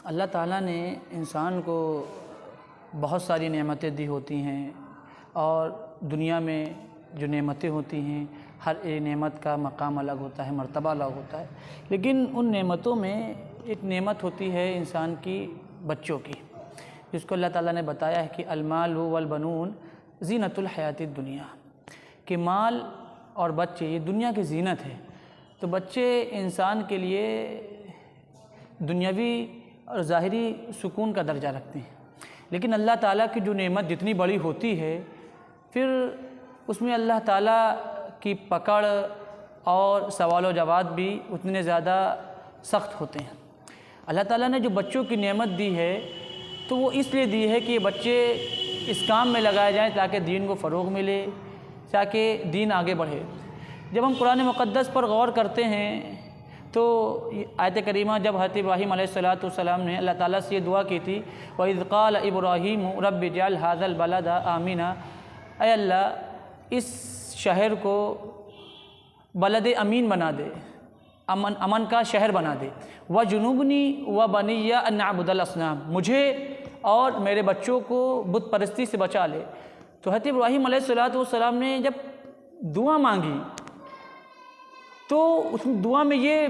اللہ تعالیٰ نے انسان کو بہت ساری نعمتیں دی ہوتی ہیں، اور دنیا میں جو نعمتیں ہوتی ہیں ہر ایک نعمت کا مقام الگ ہوتا ہے، مرتبہ الگ ہوتا ہے۔ لیکن ان نعمتوں میں ایک نعمت ہوتی ہے انسان کی بچوں کی، جس کو اللہ تعالیٰ نے بتایا ہے کہ المال والبنون زینت الحیات الدنیا، کہ مال اور بچے یہ دنیا کی زینت ہے۔ تو بچے انسان کے لیے دنیاوی اور ظاہری سکون کا درجہ رکھتے ہیں، لیکن اللہ تعالیٰ کی جو نعمت جتنی بڑی ہوتی ہے پھر اس میں اللہ تعالیٰ کی پکڑ اور سوال و جواب بھی اتنے زیادہ سخت ہوتے ہیں۔ اللہ تعالیٰ نے جو بچوں کی نعمت دی ہے تو وہ اس لیے دی ہے کہ یہ بچے اس کام میں لگائے جائیں تاکہ دین کو فروغ ملے، تاکہ دین آگے بڑھے۔ جب ہم قرآن مقدس پر غور کرتے ہیں تو آیت کریمہ جب حضرت ابراہیم علیہ السلام نے اللہ تعالیٰ سے یہ دعا کی تھی وَإِذْ قَالَ إِبْرَاهِيمُ رَبِّ اجْعَلْ هَذَا الْبَلَدَ آمِنًا، اے اللہ اس شہر کو بلد امین بنا دے، امن کا شہر بنا دے، وَجُنُوبْنِي وَبَنِيَّ أَن نَعْبُدَ الْأَصْنَامَ، مجھے اور میرے بچوں کو بت پرستی سے بچا لے۔ تو حضرت ابراہیم علیہ السلام نے جب دعا مانگی تو اس دعا میں یہ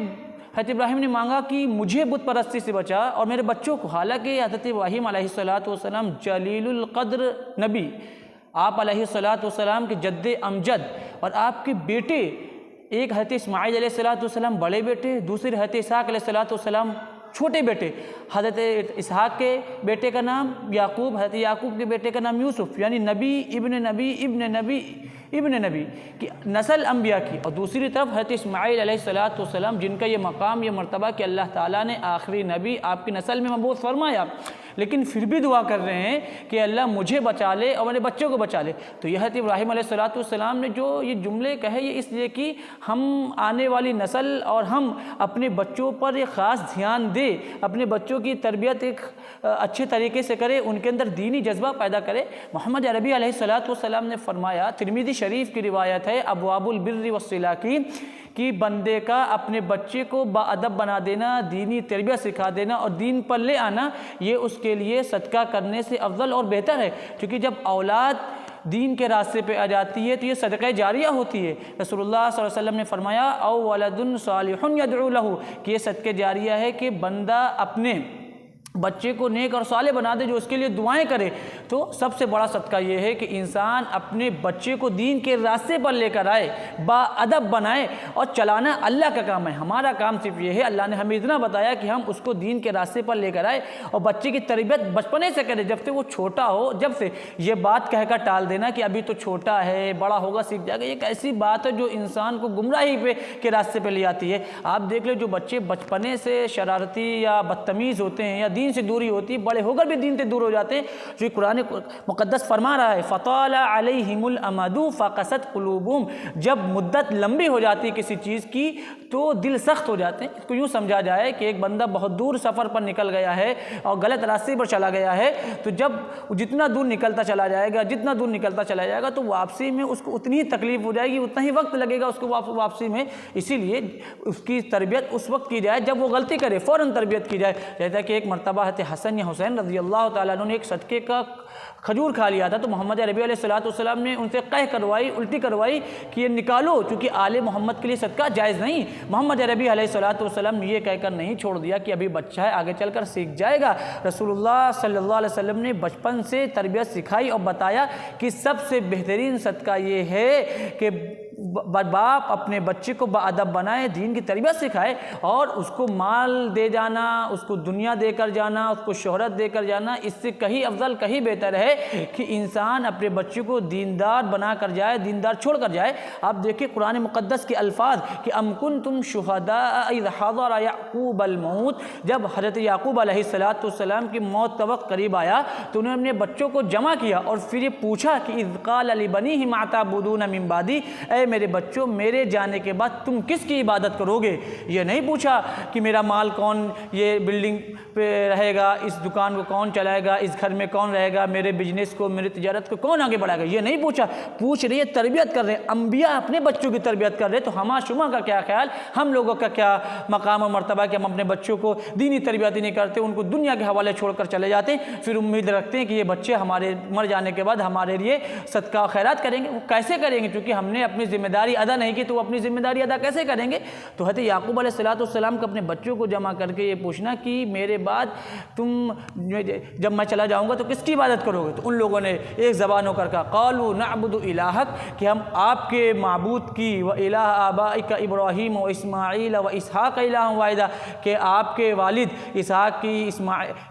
حضرت ابراہیم نے مانگا کہ مجھے بت پرستی سے بچا اور میرے بچوں کو، حالانکہ حضرت ابراہیم علیہ السلام جلیل القدر نبی، آپ علیہ السلام کے جد امجد، اور آپ کے بیٹے ایک حضرت اسماعیل علیہ السلام بڑے بیٹے، دوسرے حضرت اسحاق علیہ السلام چھوٹے بیٹے، حضرت اسحاق کے بیٹے کا نام یعقوب، حضرت یعقوب کے بیٹے کا نام یوسف، یعنی نبی ابن نبی ابن نبی ابن نبی کی نسل انبیاء کی، اور دوسری طرف حضرت اسماعیل علیہ السلام جن کا یہ مقام یہ مرتبہ کہ اللہ تعالیٰ نے آخری نبی آپ کی نسل میں مبعوث فرمایا، لیکن پھر بھی دعا کر رہے ہیں کہ اللہ مجھے بچا لے اور میرے بچوں کو بچا لے۔ تو یہ حضرت ابراہیم علیہ السلام نے جو یہ جملے کہے یہ اس لیے کہ ہم آنے والی نسل اور ہم اپنے بچوں پر ایک خاص دھیان دیں، اپنے بچوں کی تربیت ایک اچھے طریقے سے کرے، ان کے اندر دینی جذبہ پیدا کرے۔ محمد عربی علیہ السلام نے فرمایا، ترمذی شریف کی روایت ہے ابواب البر والصلہ کی، کہ بندے کا اپنے بچے کو باادب بنا دینا، دینی تربیت سکھا دینا اور دین پر لے آنا، یہ اس کے لیے صدقہ کرنے سے افضل اور بہتر ہے، کیونکہ جب اولاد دین کے راستے پہ آ جاتی ہے تو یہ صدقہ جاریہ ہوتی ہے۔ رسول اللہ صلی اللہ علیہ وسلم نے فرمایا او ولد صالح یدعو لہ، کہ یہ صدقہ جاریہ ہے کہ بندہ اپنے بچے کو نیک اور صالح بنا دے جو اس کے لیے دعائیں کرے۔ تو سب سے بڑا صدقہ یہ ہے کہ انسان اپنے بچے کو دین کے راستے پر لے کر آئے، با ادب بنائے، اور چلانا اللہ کا کام ہے، ہمارا کام صرف یہ ہے۔ اللہ نے ہمیں اتنا بتایا کہ ہم اس کو دین کے راستے پر لے کر آئے، اور بچے کی تربیت بچپنے سے کرے، جب سے وہ چھوٹا ہو، جب سے یہ بات کہہ کر ٹال دینا کہ ابھی تو چھوٹا ہے بڑا ہوگا سیکھ جائے گا، یہ ایک ایسی بات ہے جو انسان کو گمراہی کے راستے پہ لے آتی ہے۔ آپ دیکھ لیں جو بچے بچپنے سے شرارتی یا بدتمیز ہوتے ہیں یا دین سے دوری ہوتی ہے، بڑے ہو کر بھی دین سے دور ہو جاتے ہیں، جو قرآن مقدس فرما رہا ہے فَطَالَ عَلَيْهِمُ الْأَمَدُ فَقَسَتْ قُلُوبُهُمْ، جب مدت لمبی ہو جاتی ہے کسی چیز کی تو دل سخت ہو جاتے ہیں۔ اس کو یوں سمجھا جائے کہ ایک بندہ بہت دور سفر پر نکل گیا ہے اور غلط راستے پر چلا گیا ہے، تو جب جتنا دور نکلتا چلا جائے گا، جتنا دور نکلتا چلا جائے گا تو واپسی میں اس کو اتنی ہی تکلیف ہو جائے گی، اتنا ہی وقت لگے گا اس کو واپسی میں۔ اسی لیے اس کی تربیت اس وقت کی جائے جب وہ غلطی کرے، فوراً تربیت کی جائے۔ جیسا کہ ایک مرتبہ حضرت حسن یا حسین رضی اللہ تعالیٰ عنہ نے ایک صدقے کا کھجور کھا لیا تھا، تو محمد عربی علیہ السلام نے ان سے قح کروائی، الٹی کروائی کہ یہ نکالو، چونکہ آل محمد کے لیے صدقہ جائز نہیں۔ محمد عربی علیہ السلام نے یہ کہہ کر نہیں چھوڑ دیا کہ ابھی بچہ ہے آگے چل کر سیکھ جائے گا۔ رسول اللہ صلی اللہ علیہ وسلم نے بچپن سے تربیت سکھائی اور بتایا کہ سب سے بہترین صدقہ یہ ہے کہ باپ اپنے بچے کو باادب بنائے، دین کی تربیت سکھائے، اور اس کو مال دے جانا، اس کو دنیا دے کر جانا، اس کو شہرت دے کر جانا، اس سے کہیں افضل کہیں بہتر ہے کہ انسان اپنے بچے کو دیندار بنا کر جائے، دیندار چھوڑ کر جائے۔ آپ دیکھیں قرآن مقدس کے الفاظ کہ ام کنتم شہداء اذ حضر یعقوب الموت، جب حضرت یعقوب علیہ السلام کی موت کا وقت قریب آیا تو انہوں نے اپنے بچوں کو جمع کیا اور پھر یہ پوچھا کہ اذ قال لبنیہ ما تعبدون من بعدی، اے میرے میرے بچوں میرے جانے کے بعد تم کس کی عبادت کرو گے؟ یہ نہیں پوچھا کہ میرا مال کون یہ بلڈنگ پہ رہے گا، اس دکان کو کون چلائے گا، اس گھر میں کون رہے گا، میرے بزنس کو میری تجارت کو کون آگے بڑھائے گا، یہ نہیں پوچھا. پوچھ رہی ہے، تربیت کر رہے ہیں. انبیاء اپنے بچوں کی تربیت کر رہے ہیں، تو ہما شما کا کیا خیال، ہم لوگوں کا کیا مقام و مرتبہ کہ ہم اپنے بچوں کو دینی تربیت ہی نہیں کرتے، ان کو دنیا کے حوالے چھوڑ کر چلے جاتے ہیں، پھر امید رکھتے ہیں کہ یہ بچے ہمارے مر جانے کے بعد ہمارے لیے صدقہ و خیرات کریں گے. وہ کیسے کریں گے؟ کیونکہ ہم نے اپنی ذمہ داری ادا نہیں کی، تو وہ اپنی ذمہ داری ادا کیسے کریں گے؟ تو حضرت یعقوب علیہ السلام کو اپنے بچوں کو جمع کر کے یہ پوچھنا کہ میرے بعد تم جب میں چلا جاؤں گا تو کس کی عبادت کرو گے؟ تو ان لوگوں نے ایک زبان ہو کر کہا قالوا نعبد الہک، کہ ہم آپ کے معبود کی، و الہ آبائک ابراہیم و اسماعیل و اسحاق الہ واحدہ، کہ آپ کے والد اسحاق کی،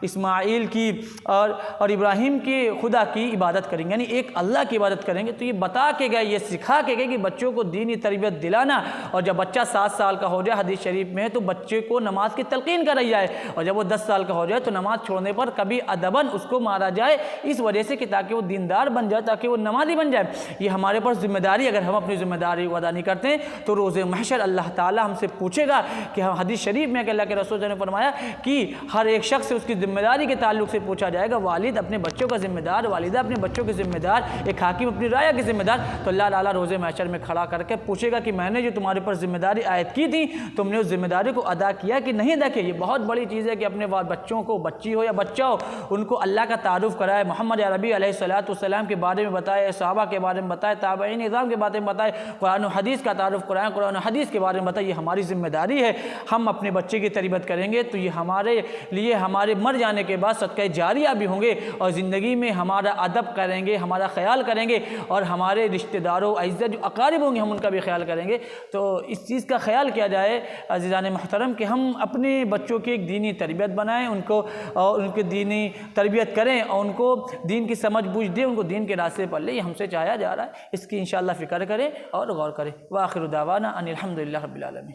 اسماعیل کی اور ابراہیم کے خدا کی عبادت کریں گے، یعنی ایک اللہ کی عبادت کریں گے. تو یہ بتا کے گئے، یہ سکھا کے گئے کہ بچوں کو دینی تربیت دلانا. اور جب بچہ 7 سال کا ہو جائے، حدیث شریف میں، تو بچے کو نماز کی تلقین کرائی جائے، اور جب وہ 10 سال کا ہو جائے تو نماز چھوڑنے پر کبھی ادباً اس کو مارا جائے، اس وجہ سے کہ تاکہ وہ دیندار بن جائے، تاکہ وہ نمازی بن جائے. یہ ہمارے پر ذمہ داری، اگر ہم اپنی ذمہ داری کو ادا نہیں کرتے ہیں تو روز محشر اللہ تعالی ہم سے پوچھے گا کہ ہم حدیث شریف میں کہ اللہ کے رسول نے فرمایا کہ ہر ایک شخص سے اس کی ذمہ داری کے تعلق سے پوچھا جائے گا. والد اپنے بچوں کا ذمہ دار، والدہ اپنے بچوں کے ذمہ دار، ایک حاکم اپنی رعایا کے ذمہ دار. تو اللہ تعالیٰ روز محشر میں کھڑا کر کے پوچھے گا کہ میں نے جو تمہارے پر ذمہ داری عائد کی تھی، تم نے اس ذمہ داری کو ادا کیا کہ نہیں ادا کیا. یہ بہت بڑی چیز ہے کہ اپنے بچوں کو، بچی ہو یا بچہ ہو، ان کو اللہ کا تعارف کرائے، محمد عربی علیہ السلام کے بارے میں بتائے، صحابہ کے بارے میں بتائے، تابعین نظام کے بارے میں بتائے، قرآن و حدیث کا تعارف کرائیں، قرآن و حدیث کے بارے میں بتائے. یہ ہماری ذمہ داری ہے. ہم اپنے بچے کی تربیت کریں گے تو یہ ہمارے لیے ہمارے مر جانے کے بعد صدقہ جاریہ بھی ہوں گے، اور زندگی میں ہمارا ادب کریں گے، ہمارا خیال کریں گے، اور ہمارے رشتہ داروں اعزت جو اقارب ہوں گے ہم ان کا بھی خیال کریں گے. تو اس چیز کا خیال کیا جائے عزیزان محترم کہ ہم اپنے بچوں کی ایک دینی تربیت بنائیں، ان کو اور ان کی دینی تربیت کریں، اور ان کو دین کی سمجھ بوجھ دیں، ان کو دین کے راستے پر لیں. یہ ہم سے چاہا جا رہا ہے، اس کی انشاءاللہ فکر کریں اور غور کریں. وآخر دعوانا ان الحمدللہ رب العالمین.